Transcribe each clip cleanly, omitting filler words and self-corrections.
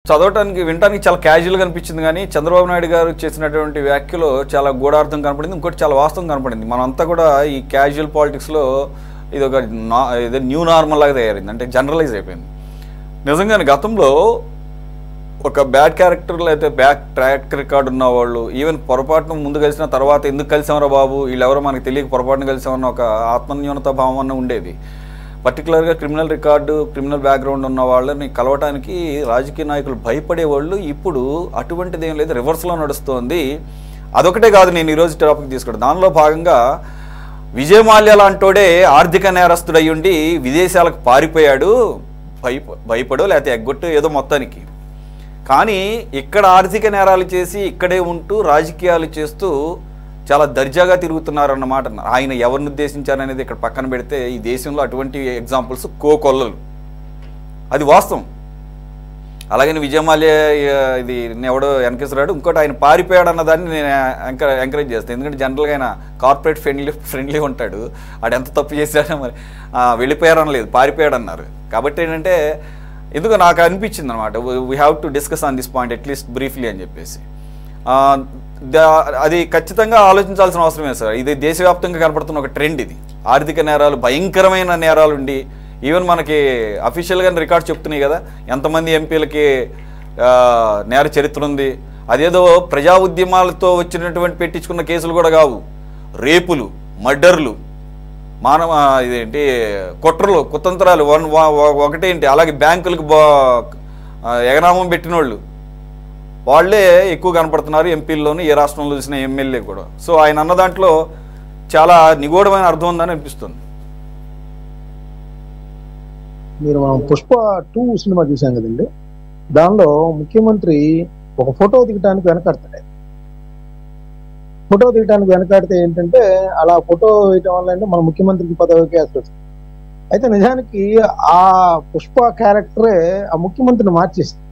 చదవటానికి వినటానికి చాలా క్యాజువల్గా అనిపించింది, కానీ చంద్రబాబు నాయుడు గారు చేసినటువంటి వ్యాఖ్యలో చాలా గూఢార్థం కనపడింది, ఇంకోటి చాలా వాస్తవం కనపడింది. మనంతా కూడా ఈ క్యాజువల్ పాలిటిక్స్లో ఇది ఒక ఇది న్యూ నార్మల్ లాగా తయారైంది, అంటే జనరలైజ్ అయిపోయింది. నిజంగానే గతంలో ఒక బ్యాడ్ క్యారెక్టర్ లేకపోతే బ్యాక్ ట్రాక్ రికార్డు ఉన్న వాళ్ళు ఈవెన్ పొరపాటును ముందు కలిసిన తర్వాత ఎందుకు కలిసామరా బాబు వీళ్ళెవరో మనకి తెలియక పొరపాటును కలిసామన్న ఒక ఆత్మన్యూనత భావం అన్న ఉండేది. పర్టికులర్గా క్రిమినల్ రికార్డు, క్రిమినల్ బ్యాక్గ్రౌండ్ ఉన్న వాళ్ళని కలవటానికి రాజకీయ నాయకులు భయపడేవాళ్ళు. ఇప్పుడు అటువంటిది ఏం లేదు, రివర్స్లో నడుస్తోంది. అదొకటే కాదు, నేను ఈరోజు టాపిక్ తీసుకుంటాను. దానిలో భాగంగా విజయ్ మాల్యా లాంటోడే ఆర్థిక నేరస్తుడయ్యుండి విదేశాలకు పారిపోయాడు, భయపడో లేకపోతే ఎగ్గొట్టు ఏదో మొత్తానికి. కానీ ఇక్కడ ఆర్థిక నేరాలు చేసి ఇక్కడే ఉంటూ రాజకీయాలు చేస్తూ చాలా దర్జాగా తిరుగుతున్నారన్నమాట. ఆయన ఎవరిని ఉద్దేశించారనేది ఇక్కడ పక్కన పెడితే ఈ దేశంలో అటువంటి ఎగ్జాంపుల్స్ కోకొల్లలు, అది వాస్తవం. అలాగని విజయ్ మాల్యా ఇది ఎవడో వెనకేసరాడు, ఇంకోటి ఆయన పారిపోయాడు అన్నదాన్ని నేను ఎంకరేజ్ చేస్తాను. ఎందుకంటే జనరల్గా ఆయన కార్పొరేట్ ఫ్రెండ్లీ ఉంటాడు, ఆడు ఎంత తప్పు చేశాడో మరి వెళ్ళిపోయారనలేదు, పారిపోయాడు అన్నారు. కాబట్టి ఏంటంటే ఎందుకు నాకు అనిపించింది అనమాట, we have to discuss on this point at least briefly అని చెప్పేసి. అది ఖచ్చితంగా ఆలోచించాల్సిన అవసరమే సార్. ఇది దేశవ్యాప్తంగా కనపడుతున్న ఒక ట్రెండ్. ఇది ఆర్థిక నేరాలు, భయంకరమైన నేరాలు ఉండి ఈవెన్ మనకి అఫీషియల్గా రికార్డ్ చెప్తున్నాయి కదా ఎంతమంది ఎంపీలకి నేర చరిత్ర ఉంది. అదేదో ప్రజా ఉద్యమాలతో వచ్చినటువంటి పెట్టించుకున్న కేసులు కూడా కావు, రేపులు, మర్డర్లు, ఇదేంటి కుట్రలు, కుతంత్రాలు ఒకటేంటి. అలాగే బ్యాంకులకు ఎగనామం పెట్టిన వాళ్ళే ఎక్కువ కనపడుతున్నారు ఎంపీల్లోనూ, ఏ రాష్ట్రంలో చూసిన ఎమ్మెల్యే కూడా. సో ఆయన అన్న దాంట్లో చాలా నిగూఢమైన అర్థం ఉందని అనిపిస్తుంది. మీరు మనం పుష్ప 2 సినిమా చూసాం కదండి, దానిలో ముఖ్యమంత్రి ఒక ఫోటో దిగటానికి వెనకాడతాడు. ఫోటో తీయడానికి వెనకాడితే ఏంటంటే అలా ఫోటో వేయటం వల్ల అంటే మన ముఖ్యమంత్రికి పదవికి అసలు. అయితే నిజానికి ఆ పుష్ప క్యారెక్టరే ఆ ముఖ్యమంత్రిని మార్చేస్తుంది.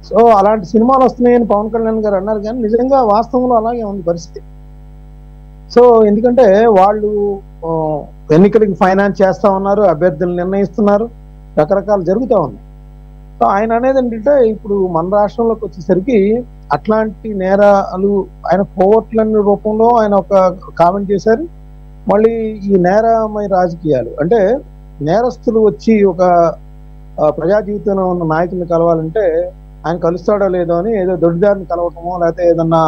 సో అలాంటి సినిమాలు వస్తున్నాయని పవన్ కళ్యాణ్ గారు అన్నారు, కానీ నిజంగా వాస్తవంలో అలాగే ఉంది పరిస్థితి. సో ఎందుకంటే వాళ్ళు ఎన్నికలకి ఫైనాన్స్ చేస్తా ఉన్నారు, అభ్యర్థులు నిర్ణయిస్తున్నారు, రకరకాలు జరుగుతూ ఉన్నాయి. సో ఆయన అనేది ఏంటంటే ఇప్పుడు మన రాష్ట్రంలోకి వచ్చేసరికి అట్లాంటి నేరాలు ఆయన కోవర్ట్ల రూపంలో ఆయన ఒక కామెంట్ చేశారు. మళ్ళీ ఈ నేరమయ రాజకీయాలు అంటే నేరస్తులు వచ్చి ఒక ప్రజా జీవితంలో ఉన్న నాయకుల్ని కలవాలంటే ఆయన కలుస్తాడో లేదో అని ఏదో దొడ్డిదారిని కలవటమో లేకపోతే ఏదన్నా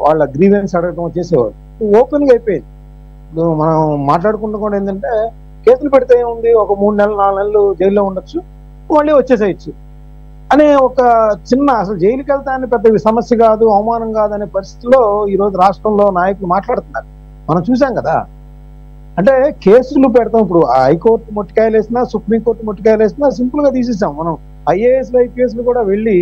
వాళ్ళ గ్రీవెన్స్ అడగటమో చేసేవాడు. ఓపెన్గా అయిపోయింది. మనం మాట్లాడుకుంటూ కూడా ఏంటంటే కేసులు పెడితే ఏముంది, ఒక 3 నెలలు 4 నెలలు జైల్లో ఉండొచ్చు, మళ్ళీ వచ్చేసేయచ్చు అనే ఒక చిన్న, అసలు జైలుకి వెళ్తానని పెద్ద సమస్య కాదు, అవమానం కాదనే పరిస్థితిలో ఈరోజు రాష్ట్రంలో నాయకులు మాట్లాడుతున్నారు. మనం చూసాం కదా. అంటే కేసులు పెడతాం, ఇప్పుడు హైకోర్టు మొట్టికాయలు వేసినా, సుప్రీంకోర్టు మొట్టికాయలు వేసినా సింపుల్ గా తీసేసాం. మనం ఐఏఎస్లు ఐపీఎస్లు కూడా వెళ్ళి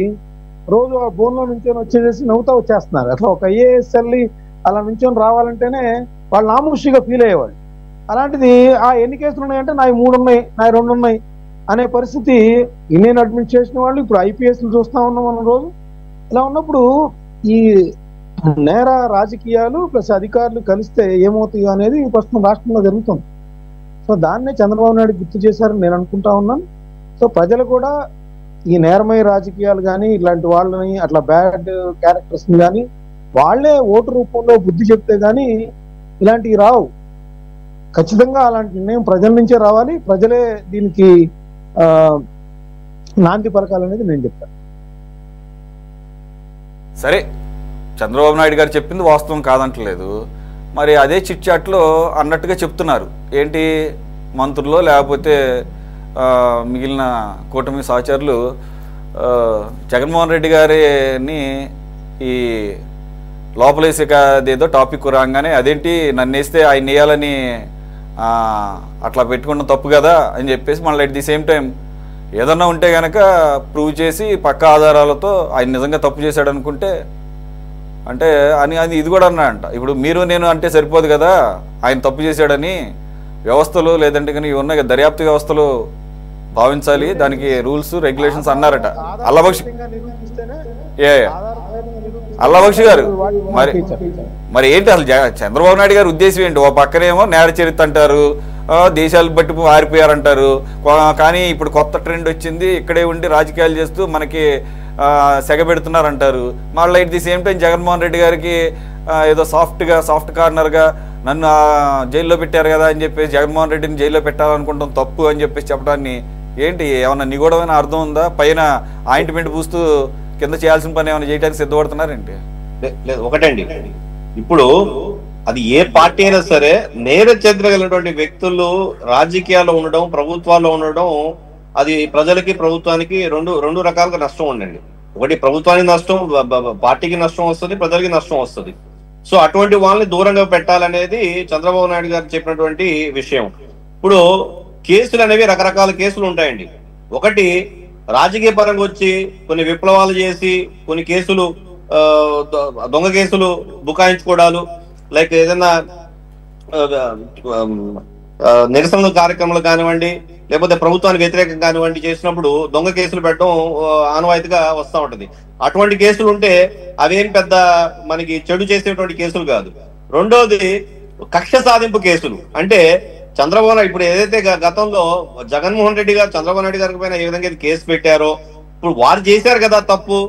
రోజు ఆ బోన్లో నుంచొని వచ్చేసేసి నవ్వుతా వచ్చేస్తున్నారు. అట్లా ఒక ఐఏఎస్ వెళ్ళి అలా నుంచొని రావాలంటేనే వాళ్ళు నామూషిగా ఫీల్ అయ్యేవాళ్ళు. అలాంటిది ఆ ఎన్ని కేసులు ఉన్నాయంటే నా 3 ఉన్నాయి, నా 2 ఉన్నాయి అనే పరిస్థితి ఇండియన్ అడ్మినిస్ట్రేషన్ వాళ్ళు ఇప్పుడు ఐపీఎస్లు చూస్తా ఉన్నాం మనం రోజు. ఇలా ఉన్నప్పుడు ఈ నేర రాజకీయాలు ప్లస్ అధికారులు కలిస్తే ఏమవుతాయో అనేది ప్రస్తుతం రాష్ట్రంలో జరుగుతుంది. సో దాన్నే చంద్రబాబు నాయుడు గుర్తు చేశారని నేను అనుకుంటా ఉన్నాను. సో ప్రజలు కూడా ఈ నేరమయ రాజకీయాలు కానీ ఇలాంటి వాళ్ళని అట్లా బ్యాడ్ క్యారెక్టర్స్ని కానీ వాళ్లే ఓటు రూపంలో బుద్ధి చెప్తే కానీ ఇలాంటివి రావు. ఖచ్చితంగా అలాంటి నిర్ణయం ప్రజల నుంచే రావాలి, ప్రజలే దీనికి నాంది పలకాలనేది నేను చెప్తాను. సరే, చంద్రబాబు నాయుడు గారు చెప్పింది వాస్తవం కాదంటలేదు, మరి అదే చిట్ చాట్లో అన్నట్టుగా చెప్తున్నారు. ఏంటి, మంత్రులు లేకపోతే మిగిలిన కూటమి సహచరులు జగన్మోహన్ రెడ్డి గారిని ఈ లోపలేసే అదేదో టాపిక్ రాగానే అదేంటి నన్ను వేస్తే ఆయన వేయాలని అట్లా పెట్టుకున్న తప్పు కదా అని చెప్పేసి మళ్ళీ అట్ ది సేమ్ టైం ఏదన్నా ఉంటే కనుక ప్రూవ్ చేసి పక్కా ఆధారాలతో ఆయన నిజంగా తప్పు చేశాడు అనుకుంటే అంటే అని ఇది కూడా అన్నా అంట. ఇప్పుడు మీరు నేను అంటే సరిపోదు కదా, ఆయన తప్పు చేశాడని వ్యవస్థలు లేదంటే కానీ ఇవి ఉన్నాయి దర్యాప్తు వ్యవస్థలు భావించాలి, దానికి రూల్స్ రెగ్యులేషన్స్ అన్నారట. అల్లబక్షి గారు మరి ఏంటి అసలు చంద్రబాబు నాయుడు గారి ఉద్దేశం ఏంటి? ఓ పక్కనేమో నేర చరిత్ర అంటారు, దేశాలు బట్టి మారిపోయారంటారు. కానీ ఇప్పుడు కొత్త ట్రెండ్ వచ్చింది, ఇక్కడే ఉండి రాజకీయాలు చేస్తూ మనకి సెగ పెడుతున్నారంటారు. మళ్ళీ at the same time Jaganmohan Reddy గారికి ఏదో సాఫ్ట్ కార్నర్గా నన్ను జైల్లో పెట్టారు కదా అని చెప్పేసి జగన్మోహన్ రెడ్డిని జైల్లో పెట్టాలనుకుంటాం తప్పు అని చెప్పేసి చెప్పడాన్ని ఏంటి ఏమన్నా నిగూఢమైన అర్థం ఉందా? పైన ఆయింట్మెంట్ పూస్తూ కింద చేయాల్సిన పని ఏమైనా చేయడానికి సిద్ధపడుతున్నారేంటి? లేదు, ఒకటండి, ఇప్పుడు అది ఏ పార్టీ అయినా సరే నేర చెందగలిగినటువంటి వ్యక్తులు రాజకీయాల్లో ఉండడం, ప్రభుత్వాల్లో ఉండడం, అది ప్రజలకి ప్రభుత్వానికి రెండు రకాలుగా నష్టం ఉండండి. ఒకటి ప్రభుత్వానికి నష్టం, పార్టీకి నష్టం వస్తుంది, ప్రజలకి నష్టం వస్తుంది. సో అటువంటి వాళ్ళని దూరంగా పెట్టాలనేది చంద్రబాబు నాయుడు గారు చెప్పినటువంటి విషయం. ఇప్పుడు కేసులు అనేవి రకరకాల కేసులు ఉంటాయండి. ఒకటి రాజకీయ పరంగా వచ్చి కొన్ని విప్లవాలు చేసి కొన్ని కేసులు దొంగ కేసులు బుకాయించుకోవడాలు, లైక్ ఏదైనా నిరసన కార్యక్రమాలు కానివ్వండి, లేకపోతే ప్రభుత్వానికి వ్యతిరేకం కానివ్వండి చేసినప్పుడు దొంగ కేసులు పెట్టడం ఆనవాయితీగా వస్తూ ఉంటది. అటువంటి కేసులు ఉంటే అవేం పెద్ద మనకి చెడు చేసేటువంటి కేసులు కాదు. రెండోది కక్ష సాధింపు కేసులు. అంటే చంద్రబాబు ఇప్పుడు ఏదైతే గతంలో జగన్మోహన్ రెడ్డి గారు చంద్రబాబు నాయుడు గారి పైన ఏ విధంగా కేసు పెట్టారో, ఇప్పుడు వారు చేశారు కదా తప్పు.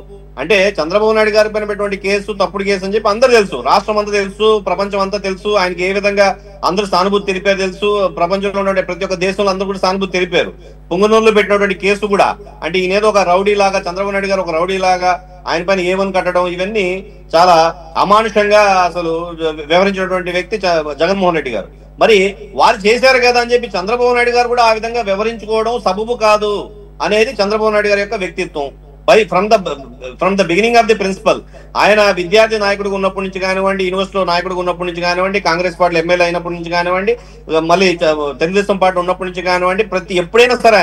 అంటే చంద్రబాబు నాయుడు గారి పైన పెట్టినటువంటి కేసు తప్పుడు కేసు అని చెప్పి అందరూ తెలుసు, రాష్ట్రం అంతా తెలుసు, ప్రపంచం అంతా తెలుసు. ఆయనకి ఏ విధంగా అందరూ సానుభూతి తెలిపారు తెలుసు. ప్రపంచంలో ఉన్న ప్రతి ఒక్క దేశంలో అందరూ కూడా సానుభూతి తెలిపారు. పుంగనూరులో పెట్టినటువంటి కేసు కూడా, అంటే ఈయనేదో ఒక రౌడీ లాగా, చంద్రబాబు నాయుడు గారు ఒక రౌడీ లాగా ఆయన పైన ఏమని కట్టడం, ఇవన్నీ చాలా అమానుషంగా అసలు వివరించినటువంటి వ్యక్తి జగన్మోహన్ రెడ్డి గారు. మరి వారు చేశారు కదా అని చెప్పి చంద్రబాబు నాయుడు గారు కూడా ఆ విధంగా వివరించుకోవడం సబబు కాదు అనేది చంద్రబాబు నాయుడు గారి యొక్క వ్యక్తిత్వం. From the beginning of the principal, ఆయన విద్యార్థి నాయకుడిగా ఉన్నప్పటి నుంచి కానివ్వండి, యూనివర్సిటీలో నాయకుడిగా ఉన్నప్పటి నుంచి కానివ్వండి, కాంగ్రెస్ పార్టీ ఎమ్మెల్యే అయినప్పటి నుంచి కానివ్వండి, మళ్ళీ తెలుగుదేశం పార్టీ ఉన్నప్పటి నుంచి కానివ్వండి, ఎప్పుడైనా సరే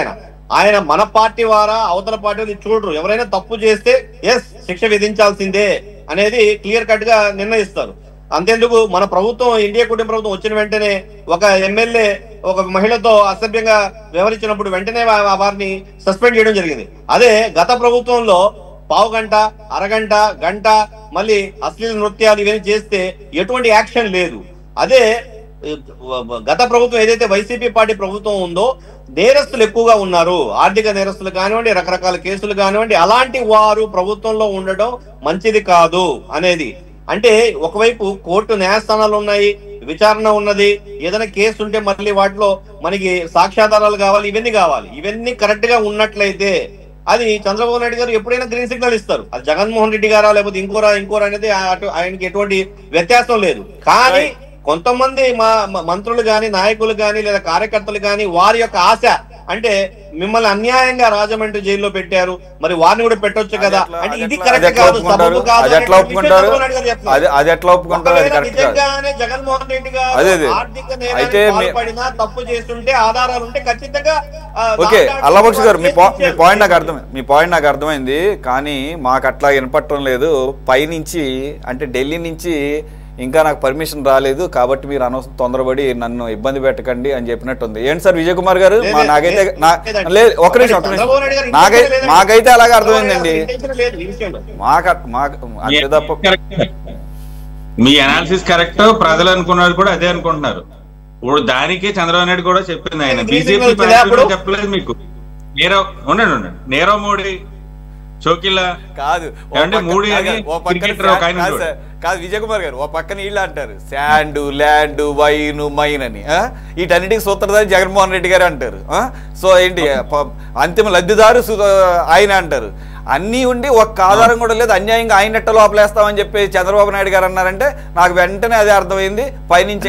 ఆయన మన పార్టీ వారా అవతల పార్టీ చూడరు. ఎవరైనా తప్పు చేస్తే ఎస్ శిక్ష విధించాల్సిందే అనేది క్లియర్ కట్ గా నిర్ణయిస్తారు. అంతేందుకు మన ప్రభుత్వం, ఇండియా కూటమి ప్రభుత్వం వచ్చిన వెంటనే ఒక ఎమ్మెల్యే ఒక మహిళతో అసభ్యంగా వ్యవహరించినప్పుడు వెంటనే వారిని సస్పెండ్ చేయడం జరిగింది. అదే గత ప్రభుత్వంలో పావు గంట, అరగంట, గంట మళ్ళీ అశ్లీల నృత్యాలు ఇవన్నీ చేస్తే ఎటువంటి యాక్షన్ లేదు. అదే గత ప్రభుత్వం ఏదైతే వైసీపీ పార్టీ ప్రభుత్వం ఉందో, నేరస్తులు ఎక్కువగా ఉన్నారు, ఆర్థిక నేరస్తులు కానివ్వండి, రకరకాల కేసులు కానివ్వండి, అలాంటి వారు ప్రభుత్వంలో ఉండడం మంచిది కాదు అనేది. అంటే ఒకవైపు కోర్టు న్యాయస్థానాలు ఉన్నాయి, విచారణ ఉన్నది, ఏదైనా కేసు ఉంటే మళ్ళీ వాటిలో మనకి సాక్ష్యాధారాలు కావాలి, ఇవన్నీ కరెక్ట్ గా ఉన్నట్లయితే అది చంద్రబాబు నాయుడు గారు ఎప్పుడైనా గ్రీన్ సిగ్నల్ ఇస్తారు. అది జగన్మోహన్ రెడ్డి గారా లేకపోతే ఇంకోరా అనేది ఆయనకి ఎటువంటి వ్యత్యాసం లేదు. కానీ కొంతమంది మంత్రులు గాని, నాయకులు గాని, లేదా కార్యకర్తలు గాని వారి యొక్క ఆశ అంటే మిమ్మల్ని అన్యాయంగా రాజమండ్రి జైల్లో పెట్టారు, మరి వారిని కూడా పెట్టొచ్చు కదా అంటే ఇది కరెక్ట్ కాదు, సబబు కాదు. నిజంగానే జగన్మోహన్ రెడ్డి గారు ఆర్థిక నేరానికి పాల్పడినా, తప్పు చేస్తుంటే ఆధారాలు ఉంటే ఖచ్చితంగా. ఓకే, అల్లబక్షి గారు మీ పాయింట్ నాకు అర్థమైంది. కానీ మాకు అట్లా వినపడటం లేదు. పైనుంచి అంటే ఢిల్లీ నుంచి ఇంకా నాకు పర్మిషన్ రాలేదు కాబట్టి మీరు అనవసరం తొందరపడి నన్ను ఇబ్బంది పెట్టకండి అని చెప్పినట్టుంది. ఏంటి సార్ విజయ్ కుమార్ గారు? నాకైతే లేదు, ఒక నిమిషం మాకైతే అలాగే అర్థమైందండి. అంతే తప్ప మీ అనాలిసిస్ కరెక్ట్, ప్రజలు అనుకున్నారు కూడా అదే అనుకుంటున్నారు. ఇప్పుడు దానికే చంద్రబాబు నాయుడు కూడా చెప్పింది, ఆయన బీజేపీ చెప్పలేదు మీకు. ఉండండి, నీరవ్ మోడీ చోకిలా కాదు కాదు విజయ్ కుమార్ గారు, ఓ పక్కన వీళ్ళు అంటారు శాండ్, ల్యాండ్, వైన్, మైన్ అని, వీటన్నిటికి సూత్రధారి జగన్మోహన్ రెడ్డి గారు అంటారు. సో ఏంటి అంతిమ లబ్ధిదారు ఆయన అంటారు. అన్నీ ఉండి ఒక్క ఆధారం కూడా లేదు, అన్యాయంగా ఆయన నెట్ట లోపలేస్తామని చెప్పి చంద్రబాబు నాయుడు గారు అన్నారంటే నాకు వెంటనే అదే అర్థమైంది. పైనుంచి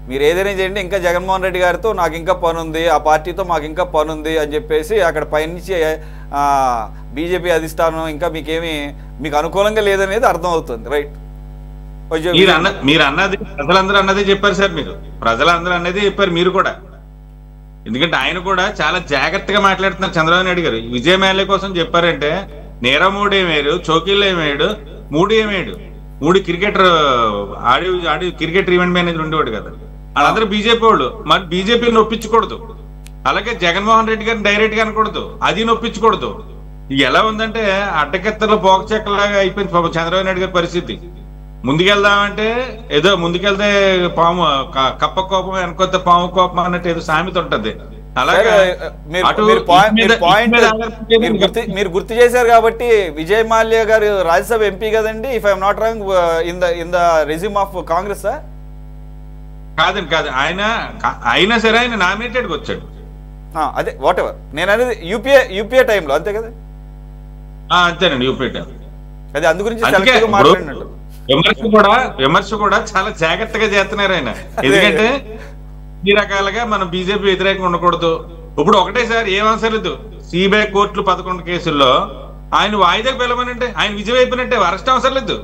మీరు ఏదైనా చేయండి, ఇంకా జగన్మోహన్ రెడ్డి గారితో నాకు ఇంకా పని ఉంది, ఆ పార్టీతో మాకు ఇంకా పని ఉంది అని చెప్పేసి అక్కడ పైనుంచి బీజేపీ అధిష్టానం ఇంకా మీకు అనుకూలంగా లేదనేది అర్థం అవుతుంది. రైట్, మీరు అన్నది ప్రజలందరూ అన్నదే చెప్పారు సార్, ప్రజలందరూ అన్నదే చెప్పారు మీరు కూడా. ఎందుకంటే ఆయన కూడా చాలా జాగ్రత్తగా మాట్లాడుతున్నారు చంద్రబాబు నాయుడు గారు. విజయమేళ కోసం చెప్పారంటే నీరవ్ మోడీ ఏమేడు, చోకీల్లో ఏమేడు, మూడు క్రికెటర్ ఆడి క్రికెట్ ఈవెంట్ మేనేజర్ ఉండేవాడు కదా, వాళ్ళందరూ బీజేపీ వాళ్ళు. మరి బీజేపీని నొప్పించకూడదు, అలాగే జగన్మోహన్ రెడ్డి గారిని డైరెక్ట్ గా అనకూడదు, అది నొప్పించకూడదు. ఇది ఎలా ఉందంటే అడ్డకెత్తలో పోకచెక్కలాగా అయిపోయింది పాపం చంద్రబాబు నాయుడు గారి పరిస్థితి. ముందుకెళ్దామంటే ఏదో ముందుకెళ్తే పాము కప్ప కోపం వెనకొత్త పాము కోపం అన్నట్టు ఏదో సామెత ఉంటది. అలాగే మీరు గుర్తు చేశారు కాబట్టి విజయ్ మాల్యా గారు రాజ్యసభ ఎంపీ కదండి, if I'm not wrong, in the resume of Congress. కాదండి కాదు, అయినా సరే ఆయన నామినేటెడ్కి వచ్చాడు. అదే వాట్ ఎవర్, నేను అనేది యూపీఏ టైంలో అంతే కదా. అంతేనండి, యూపీఏ టైం. అదే అందు గురించి మాట్లాడినట్టు విమర్శ కూడా చాలా జాగ్రత్తగా చేస్తున్నారు ఆయన. ఎందుకంటే ఈ రకాలుగా మనం బీజేపీ వ్యతిరేకంగా ఉండకూడదు. ఇప్పుడు ఒకటేసారి ఏం అవసరం లేదు, సిబిఐ కోర్టులు 11 కేసుల్లో ఆయన వాయిదాకి పిలవమనంటే ఆయన విజయం అయిపోయినట్టే, అరెస్ట్ అవసరం లేదు,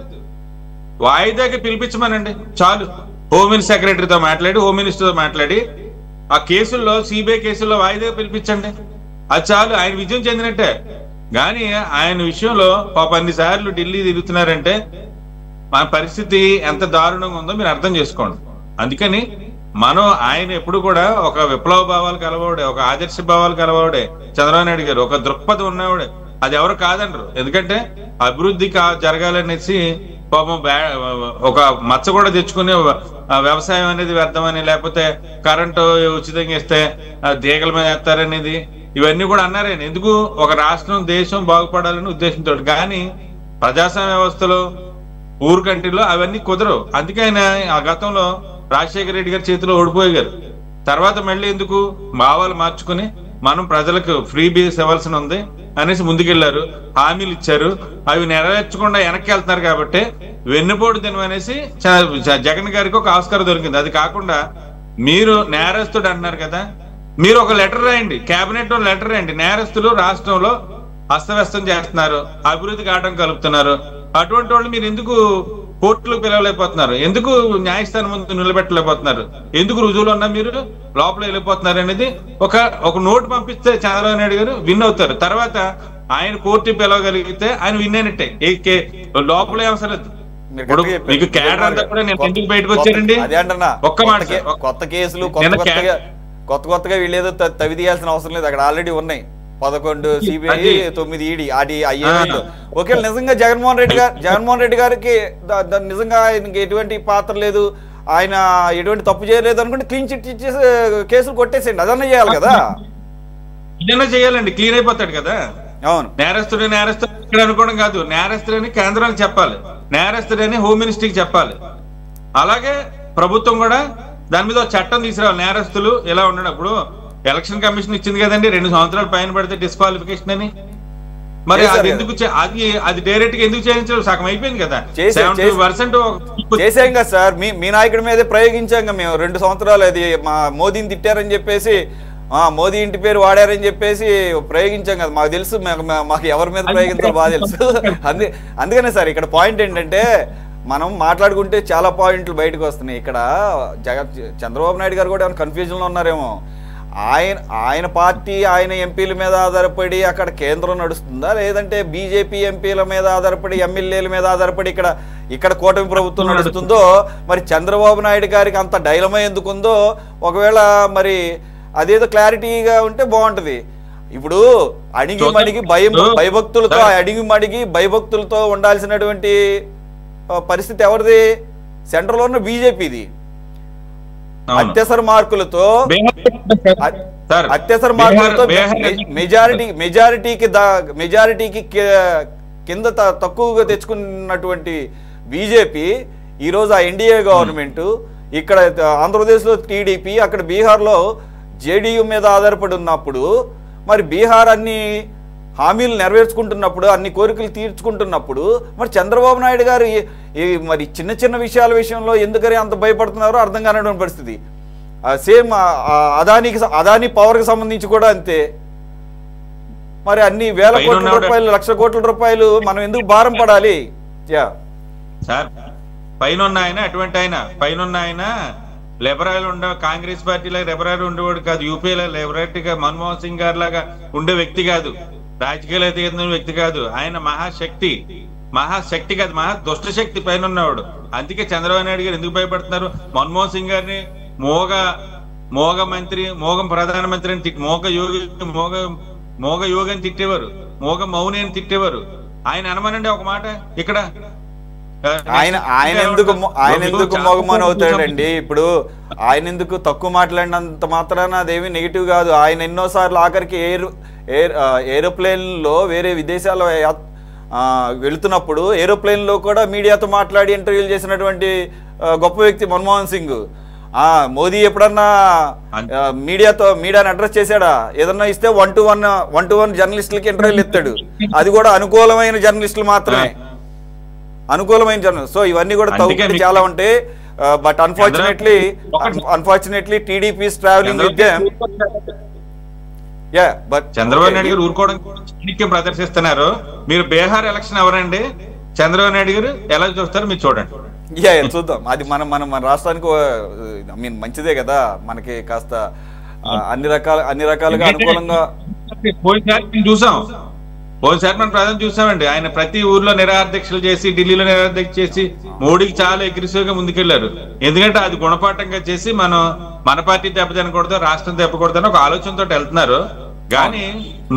వాయిదాకి పిలిపించమనండి చాలు. హోమ్ మినిస్టర్ సెక్రటరీతో మాట్లాడి, హోమ్ మినిస్టర్తో మాట్లాడి ఆ కేసుల్లో సిబిఐ కేసుల్లో వాయిదాకి పిలిపించండి, అది చాలు, ఆయన విజయం చెందినట్టే. కానీ ఆయన విషయంలో పాప అన్నిసార్లు ఢిల్లీ తిరుగుతున్నారంటే మన పరిస్థితి ఎంత దారుణంగా ఉందో మీరు అర్థం చేసుకోండి. అందుకని మనం ఆయన ఎప్పుడు కూడా ఒక విప్లవ భావాలు కలవాడే, ఒక ఆదర్శ భావాలు కలవాడే చంద్రబాబు నాయుడు గారు, ఒక దృక్పథం ఉన్నవాడే. అది ఎవరు కాదంటారు. ఎందుకంటే అభివృద్ధి జరగాలనేసి పాపం ఒక మచ్చ కూడా తెచ్చుకుని వ్యవసాయం అనేది వ్యర్థమని, లేకపోతే కరెంటు ఉచితంగా ఇస్తే తీగల మీద వేస్తారనేది ఇవన్నీ కూడా అన్నారే. ఎందుకు ఒక రాష్ట్రం దేశం బాగుపడాలని ఉద్దేశంతో. కానీ ప్రజాస్వామ్య వ్యవస్థలో ఊరు కంట్రీలో అవన్నీ కుదరవు. అందుకే ఆయన ఆ గతంలో రాజశేఖర రెడ్డి గారి చేతిలో ఓడిపోయారు. తర్వాత మళ్ళీ ఎందుకు భావాలు మార్చుకుని మనం ప్రజలకు ఫ్రీ బీస్ ఇవ్వాల్సి ఉంది అనేసి ముందుకెళ్లారు, హామీలు ఇచ్చారు, అవి నెరవేర్చకుండా వెనక్కి వెళ్తున్నారు. కాబట్టి వెన్నుపోటు దినం అనేసి జగన్ గారికి ఒక ఆస్కారం దొరికింది. అది కాకుండా మీరు నేరస్తుడు అంటున్నారు కదా, మీరు ఒక లెటర్ రాయండి, కేబినెట్ లెటర్ రాయండి, నేరస్తులు రాష్ట్రంలో అస్తవ్యస్తం చేస్తున్నారు, అభివృద్ధికి ఆటం కలుపుతున్నారు, అటువంటి వాళ్ళు మీరు ఎందుకు కోర్టులకు పిలవలేకపోతున్నారు, ఎందుకు న్యాయస్థానం ముందు నిలబెట్టలేకపోతున్నారు, ఎందుకు రుజువులు ఉన్నా మీరు లోపల వెళ్ళిపోతున్నారు అనేది ఒక నోటు పంపిస్తే చంద్రబాబు నాయుడు గారు విన్ అవుతారు. తర్వాత ఆయన కోర్టు పిలవగలిగితే ఆయన విన్ అయినట్టే, లోపలే అవసరం లేదు. మీకు క్యాడర్ అంతా కూడా నేను ఎందుకు బయటకు వచ్చారండి, ఒక్క మాట, కొత్త కేసులు కొత్తగా వీళ్ళేదో తవి తీయాల్సిన అవసరం లేదు, అక్కడ ఆల్రెడీ ఉన్నాయి 11 సిబిఐ 9 ఈడీ. అది అయ్యేది ఒకవేళ నిజంగా జగన్మోహన్ రెడ్డి గారికి నిజంగా ఆయనకి ఎటువంటి పాత్ర లేదు, ఆయన ఎటువంటి తప్పు చేయలేదు అనుకుంటే క్లీన్ చిట్ ఇచ్చేసి కేసులు కొట్టేసేయండి, అదన్నా చేయాలి కదా. ఇదన్నా చేయాలండి, క్లీన్ అయిపోతాడు కదా. అవును, నేరస్తుడు ఇక్కడ అనుకోవడం కాదు, నేరస్తుడని కేంద్రానికి చెప్పాలి, నేరస్తుడని హోమ్ మినిస్ట్రీకి చెప్పాలి. అలాగే ప్రభుత్వం కూడా దాని మీద చట్టం తీసుకురావాలి. నేరస్తులు ఇలా ఉండడం ఎలక్షన్ కమిషన్ ఇచ్చింది కదండి 2 సంవత్సరాలు పైన పడితే డిస్క్వాలిఫికేషన్ అని, మరి అది ఎందుకు అది డైరెక్ట్ గా ఎందుకు చేయించారు, సగం అయిపోయింది కదా, 70% చేసాం కదా సార్. మీ నాయకుడి మీదే ప్రయోగించాం మేము 2 సంవత్సరాలు. అది మా మోదీని తిట్టారని చెప్పేసి, మోదీ ఇంటి పేరు వాడారని చెప్పేసి ప్రయోగించాం కదా, మాకు తెలుసు, మాకు ఎవరి మీద ప్రయోగించాలో బాగా తెలుసు. అందుకనే సార్ ఇక్కడ పాయింట్ ఏంటంటే మనం మాట్లాడుకుంటే చాలా పాయింట్లు బయటకు వస్తున్నాయి. ఇక్కడ చంద్రబాబు నాయుడు గారు కూడా కన్ఫ్యూజన్లో ఉన్నారేమో. ఆయన పార్టీ ఆయన ఎంపీల మీద ఆధారపడి అక్కడ కేంద్రం నడుస్తుందా, లేదంటే బీజేపీ ఎంపీల మీద ఆధారపడి ఎమ్మెల్యేల మీద ఆధారపడి ఇక్కడ కూటమి ప్రభుత్వం నడుస్తుందో, మరి చంద్రబాబు నాయుడు గారికి అంత డైలమా ఎందుకుందో ఒకవేళ మరి అదేదో క్లారిటీగా ఉంటే బాగుంటుంది. ఇప్పుడు అడిగి మడిగి భయభక్తులతో ఉండాల్సినటువంటి పరిస్థితి ఎవరిది, సెంట్రల్లో ఉన్న బీజేపీది. అత్యవసర మార్కులతో మెజారిటీకి కింద తక్కువగా తెచ్చుకున్నటువంటి బీజేపీ ఈరోజు ఆ ఎన్డీఏ గవర్నమెంట్, ఇక్కడ ఆంధ్రప్రదేశ్లో టీడీపీ, అక్కడ బీహార్లో జేడీయూ మీద ఆధారపడి ఉన్నప్పుడు, మరి బీహార్ అన్ని హామీలు నెరవేర్చుకుంటున్నప్పుడు, అన్ని కోరికలు తీర్చుకుంటున్నప్పుడు, మరి చంద్రబాబు నాయుడు గారు మరి చిన్న విషయాల విషయంలో ఎందుకని అంత భయపడుతున్నారో అర్థం కానటువంటి పరిస్థితి. సేమ్ అదానీ పవర్కి సంబంధించి కూడా అంతే. మరి అన్ని వేల కోట్ల రూపాయలు, లక్ష కోట్ల రూపాయలు మనం ఎందుకు భారం పడాలి? సార్ పైన అటువంటి ఆయన లిబరల్ కాంగ్రెస్ పార్టీలో లిబరల్ ఉండేవాడు కాదు, యూపీలో లిబరల్గా మన్మోహన్ సింగ్ గారి లాగా ఉండే వ్యక్తి కాదు, రాజకీయాలు అయితే వ్యక్తి కాదు. ఆయన మహాశక్తి కాదు, మహా దుష్టశక్తి పైన ఉన్నవాడు. అందుకే చంద్రబాబు నాయుడు గారు ఎందుకు భయపడుతున్నారు? మన్మోహన్ సింగ్ గారిని మోగ ప్రధానమంత్రి అని మోగ యోగి మోగ యోగి అని తిట్టేవారు, మోగ మౌని అని తిట్టేవారు. ఆయన అనమనండి ఒక మాట ఇక్కడ. ఆయన ఎందుకు మోగమని అవుతాడండి? ఇప్పుడు ఆయన ఎందుకు తక్కువ మాట్లాడినంత మాత్రాన అదేమి నెగిటివ్ కాదు. ఆయన ఎన్నోసార్లు ఆఖరికి ఏరోప్లేన్లో వేరే విదేశాల్లో వెళుతున్నప్పుడు ఏరోప్లేన్లో కూడా మీడియాతో మాట్లాడి ఇంటర్వ్యూలు చేసినటువంటి గొప్ప వ్యక్తి మన్మోహన్ సింగ్. మోదీ ఎప్పుడన్నా మీడియాని అడ్రస్ చేశాడా? ఏదన్నా ఇస్తే 1-to-1 జర్నలిస్టులకి ఇంటర్వ్యూలు ఇస్తాడు, అది కూడా అనుకూలమైన జర్నలిస్టులు మాత్రమే, అనుకూలమైన జర్నలిస్ట్. సో ఇవన్నీ కూడా తగ్గులు చాలా ఉంటాయి. But unfortunately TDP is travelling with them. But Chandrababu Naidu గారు ఊరుకోవడం చాణక్యం ప్రదర్శిస్తున్నారు. మీరు బీహార్ ఎలక్షన్ ఎవరండి, చంద్రబాబు నాయుడు గారు ఎలా చూస్తారు మీరు చూడండి. చూద్దాం. అది మన రాష్ట్రానికి ఐ మీన్ మంచిదే కదా, మనకి కాస్త అన్ని రకాలుగా అనుకూలంగా. పోయినసారి మనం ప్రధాని చూసామండి, ఆయన ప్రతి ఊర్లో నిరాధ్యక్షలు చేసి, ఢిల్లీలో నిరాధ్యక్ష చేసి మోడీకి చాలా అగ్రెసివ్ గా ముందుకెళ్లారు. ఎందుకంటే అది గుణపాఠంగా చేసి మన పార్టీ దెబ్బతినకూడదు, రాష్ట్రం దెబ్బకూడదని ఒక ఆలోచనతో వెళ్తున్నారు. కానీ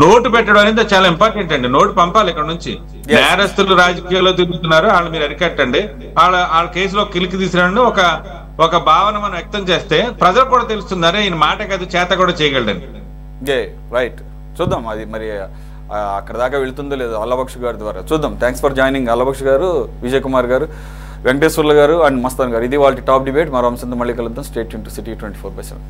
నోటు పెట్టడం అనేది చాలా ఇంపార్టెంట్ అండి. నోటు పంపాలి ఇక్కడ నుంచి. నేరస్తులు రాజకీయాల్లో తిరుగుతున్నారు, వాళ్ళు మీరు అరికట్టండి, వాళ్ళ కేసులో కిలికి తీసుకురండి. ఒక భావన మనం వ్యక్తం చేస్తే ప్రజలు కూడా తెలుస్తున్నారు ఈయన మాట కాదు చేత కూడా చేయగలడని. రైట్, చూద్దాం అది మరి అక్కడ దాకా వెళ్తుందో లేదో అల్లబక్ష్ గారి ద్వారా చూద్దాం. థ్యాంక్స్ ఫర్ జాయినింగ్ అల్లబక్ష్ గారు, విజయ్ కుమార్ గారు, వెంకటేశ్వర్లు గారు అండ్ మస్తాన్ గారు. ఇది వాళ్ళ టాప్ డిబేట్. మరో అంశంతో మళ్ళీ కలుద్దాం. State tune to city 24/7.